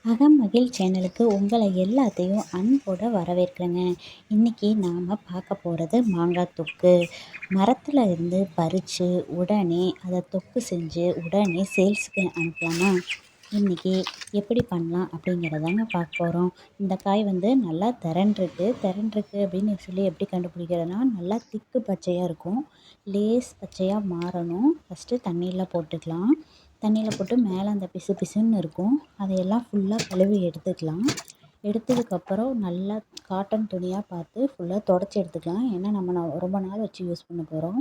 அகமகிழ் சேனலுக்கு உங்களை எல்லாத்தையும் அன்போடு வரவேற்கிறேங்க. இன்றைக்கி நாம் பார்க்க போகிறது மாங்காய் தொக்கு. மரத்தில் இருந்து பறித்து உடனே அதை தொக்கு செஞ்சு உடனே சேல்ஸுக்கு அனுப்பலாமா? இன்றைக்கி எப்படி பண்ணலாம் அப்படிங்கிறதாங்க பார்க்க போகிறோம். இந்த காய் வந்து நல்லா திரண்டிருக்கு அப்படின்னு சொல்லி எப்படி கண்டுபிடிக்கிறதுனா, நல்லா திக்கு பச்சையாக இருக்கும். லேஸ் பச்சையாக மாறணும். ஃபஸ்ட்டு தண்ணியில் போட்டுக்கலாம். தண்ணியில் போட்டு மேலே அந்த பிசு பிசுன்னு இருக்கும், அதையெல்லாம் ஃபுல்லாக கழுவி எடுத்துக்கலாம். எடுத்ததுக்கப்புறம் நல்லா காட்டன் துணியாக பார்த்து ஃபுல்லாக தொடச்சி எடுத்துக்கலாம். ஏன்னா நம்ம ரொம்ப நாள் வச்சு யூஸ் பண்ண போகிறோம்.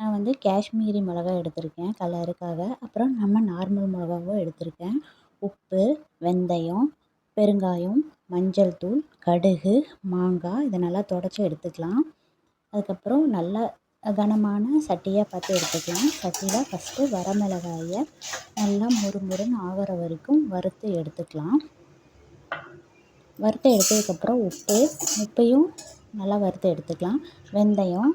நான் வந்து காஷ்மீரி மிளகாய் எடுத்திருக்கேன் கலருக்காக. அப்புறம் நம்ம நார்மல் மிளகாவும் எடுத்திருக்கேன். உப்பு, வெந்தயம், பெருங்காயம், மஞ்சள் தூள், கடுகு, மாங்காய் இதை நல்லா தொடச்சி எடுத்துக்கலாம். அதுக்கப்புறம் நல்லா கனமான சட்டியாக பார்த்து எடுத்துக்கலாம். சட்டியில் ஃபஸ்ட்டு வரமிளகாயை நல்லா முறுமுறுன்னு ஆகிற வரைக்கும் வறுத்து எடுத்துக்கலாம். வறுத்து எடுத்ததுக்கப்புறம் உப்பையும் நல்லா வறுத்து எடுத்துக்கலாம். வெந்தயம்,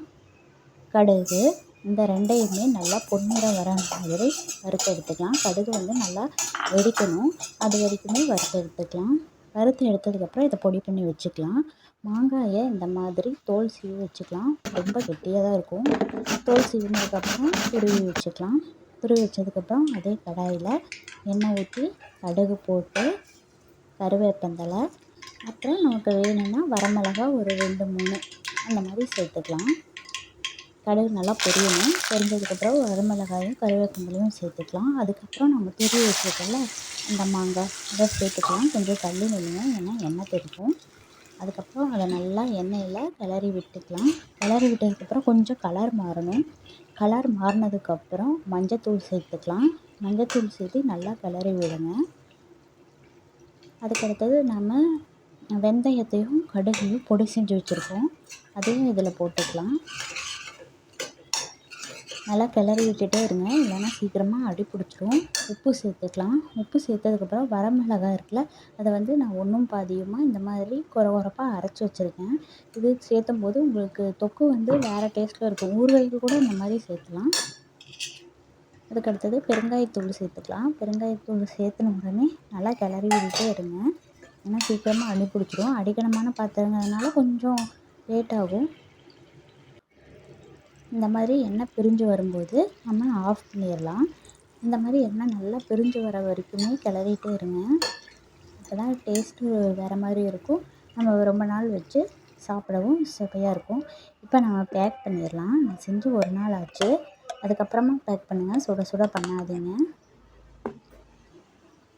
கடுகு இந்த ரெண்டையுமே நல்லா பொன்னிறம் வர மாதிரி வறுத்து எடுத்துக்கலாம். கடுகு வந்து நல்லா வெடிக்கணும், அது வரைக்குமே வறுத்து எடுத்துக்கலாம். வறுத்து எடுத்ததுக்கப்புறம் இதை பொடி பண்ணி வச்சுக்கலாம். மாங்காயை இந்த மாதிரி தோல் சீவி வச்சுக்கலாம். ரொம்ப கெட்டியாக தான் இருக்கும். தோல் சீவினதுக்கப்புறம் துருவி வச்சுக்கலாம். துருவி வச்சதுக்கப்புறம் அதே கடாயில் எண்ணெய் ஊற்றி கடுகு போட்டு கருவேப்பந்தழை, அப்புறம் நமக்கு வேணும்னா வரமிளகா ஒரு 2-3 அந்த மாதிரி சேர்த்துக்கலாம். கடுகு நல்லா பொரியணும். பொரிஞ்சதுக்கப்புறம் வரமிளகாயும் கருவேப்பந்தலையும் சேர்த்துக்கலாம். அதுக்கப்புறம் நம்ம துருவி வச்சுருக்கோம்ல அந்த மாங்காய் அதை சேர்த்துக்கலாம். கொஞ்சம் தள்ளி நில்லுங்க, ஏன்னா எண்ணெய் தெரிக்கும். அதுக்கப்புறம் அதை நல்லா எண்ணெயில் கிளறி விட்டுக்கலாம். கிளறி விட்டதுக்கப்புறம் கொஞ்சம் கலர் மாறணும். கலர் மாறினதுக்கப்புறம் மஞ்சத்தூள் சேர்த்துக்கலாம். மஞ்சத்தூள் சேர்த்து நல்லா கிளறி விடுங்க. அதுக்கடுத்தது நம்ம வெந்தயத்தையும் கடுகையும் பொடி செஞ்சு வச்சுருக்கோம், அதையும் இதில் போட்டுக்கலாம். நல்லா கிளறி விட்டுட்டே இருங்க, இல்லைன்னா சீக்கிரமாக அடி பிடிச்சிரும். உப்பு சேர்த்துக்கலாம். உப்பு சேர்த்ததுக்கப்புறம் வரமிளகாய் இருக்குல்ல, அதை வந்து நான் ஒன்றும் பாதியுமாக இந்த மாதிரி கொரகொரப்பாக அரைச்சி வச்சுருக்கேன். இது சேர்த்தும் போது உங்களுக்கு தொக்கு வந்து வேறு டேஸ்ட்டில் இருக்கும். ஊறுகாய்க்கு கூட இந்த மாதிரி சேர்த்துலாம். அதுக்கடுத்தது பெருங்காயத்தூள் சேர்த்துக்கலாம். பெருங்காயத்தூள் சேர்த்துன உடனே நல்லா கிளறி விட்டுட்டே இருங்க, ஏன்னா சீக்கிரமாக அடி பிடிச்சிரும். அடிக்கனமான பாத்திரங்கிறதுனால கொஞ்சம் லேட் ஆகும். இந்த மாதிரி எண்ணெய் பிரிஞ்சு வரும்போது நம்ம ஆஃப் பண்ணிடலாம். இந்த மாதிரி எண்ணெய் நல்லா பிரிஞ்சு வர வரைக்குமே கிளறிட்டே இருங்க. அப்போ தான் டேஸ்ட்டு வேறு மாதிரி இருக்கும். நம்ம ரொம்ப நாள் வச்சு சாப்பிடவும் சுவையாக இருக்கும். இப்போ நம்ம பேக் பண்ணிடலாம். நான் செஞ்சு 1 நாள் ஆச்சு. அதுக்கப்புறமா பேக் பண்ணுங்கள், சுட சுட பண்ணாதீங்க.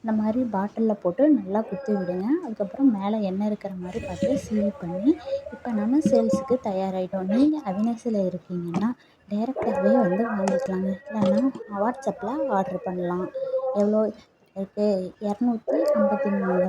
இந்த மாதிரி பாட்டிலில் போட்டு நல்லா குத்தி விடுங்க. அதுக்கப்புறம் மேலே எண்ணெய் இருக்கிற மாதிரி பார்த்து சீல் பண்ணி இப்போ நம்ம சேல்ஸுக்கு தயாராகிட்டோம். நீங்கள் அவினாசியில் இருக்கீங்கன்னா டைரெக்டாகவே வந்து வாங்கிக்கலாங்க, இல்லைன்னா வாட்ஸ்அப்பில் ஆர்டர் பண்ணலாம். எவ்வளோ இருக்குது? 253